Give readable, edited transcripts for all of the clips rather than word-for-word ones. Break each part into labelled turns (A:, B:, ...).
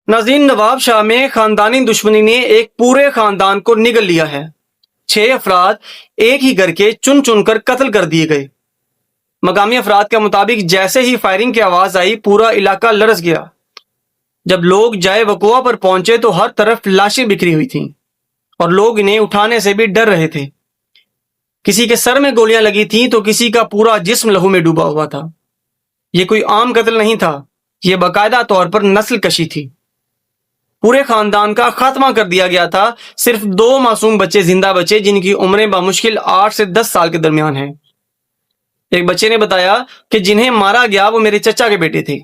A: नाज़रीन, नवाब शाह में खानदानी दुश्मनी ने एक पूरे खानदान को निगल लिया है। 6 अफराद एक ही घर के चुन चुन कर कत्ल कर दिए गए। मकामी अफराद के मुताबिक जैसे ही फायरिंग की आवाज आई, पूरा इलाका लरस गया। जब लोग जाए वकुआ पर पहुंचे तो हर तरफ लाशें बिखरी हुई थीं और लोग इन्हें उठाने से भी डर रहे थे। किसी के सर में गोलियां लगी थीं तो किसी का पूरा जिस्म लहू में डूबा हुआ था। यह कोई आम कत्ल नहीं था, यह बाकायदा तौर पर नस्ल कशी थी। पूरे खानदान का खात्मा कर दिया गया था। सिर्फ 2 मासूम बच्चे जिंदा बचे, जिनकी उम्रें बामुश्किल 8 से 10 साल के दरमियान हैं। एक बच्चे ने बताया कि जिन्हें मारा गया वो मेरे चचा के बेटे थे।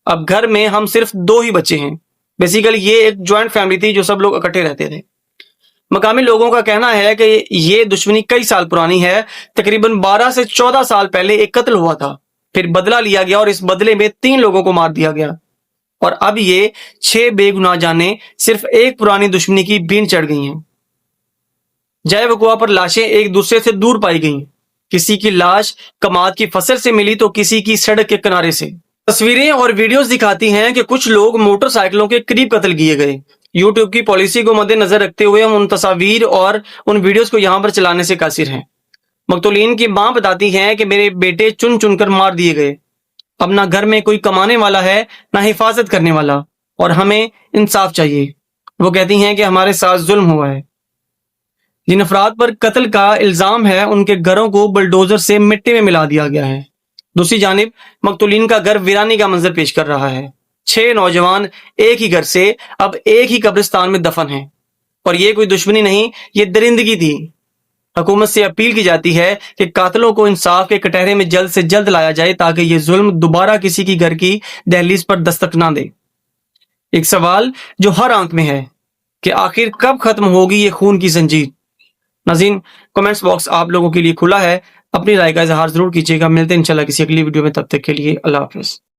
A: अब घर में हम सिर्फ 2 ही बच्चे हैं। बेसिकली ये एक ज्वाइंट फैमिली थी जो सब लोग इकट्ठे रहते थे। मकामी लोगों का कहना है कि ये दुश्मनी कई साल पुरानी है। तकरीबन 12 से 14 साल पहले एक कत्ल हुआ था, फिर बदला लिया गया और इस बदले में 3 लोगों को मार दिया गया और अब ये 6 बेगुनाह जाने सिर्फ एक पुरानी दुश्मनी की बीन चढ़ गई हैं। जय वकुआ पर लाशें एक दूसरे से दूर पाई गईं। किसी की लाश कमाद की फसल से मिली तो किसी की सड़क के किनारे से। तस्वीरें और वीडियोस दिखाती हैं कि कुछ लोग मोटरसाइकिलों के करीब कत्ल किए गए। यूट्यूब की पॉलिसी को मद्देनजर रखते हुए हम उन तस्वीर और उन वीडियोस को यहां पर चलाने से कासिर हैं। मकतूलीन की मां बताती हैं कि मेरे बेटे चुन चुनकर मार दिए गए। अब ना घर में कोई कमाने वाला है, ना हिफाजत करने वाला, और हमें इंसाफ चाहिए। वो कहती हैं कि हमारे साथ जुल्म हुआ है। जिन अफराद पर कत्ल का इल्जाम है उनके घरों को बुलडोजर से मिट्टी में मिला दिया गया है। दूसरी जानिब मकतूलीन का घर वीरानी का मंजर पेश कर रहा है। 6 नौजवान एक ही घर से अब एक ही कब्रिस्तान में दफन हैं। और ये कोई दुश्मनी नहीं, ये दरिंदगी थी। हुकूमत से अपील की जाती है कि कातलों को इंसाफ के कटहरे में जल्द से जल्द लाया जाए ताकि ये जुल्म दोबारा किसी की घर की दहलीज पर दस्तक ना दे। एक सवाल जो हर आंख में है कि आखिर कब खत्म होगी ये खून की जंजीर। नाज़रीन, कमेंट्स बॉक्स आप लोगों के लिए खुला है। अपनी राय का इजहार जरूर कीजिएगा। मिलते हैं इंशाल्लाह किसी अगली वीडियो में, तब तक के लिए अल्लाह हाफिज।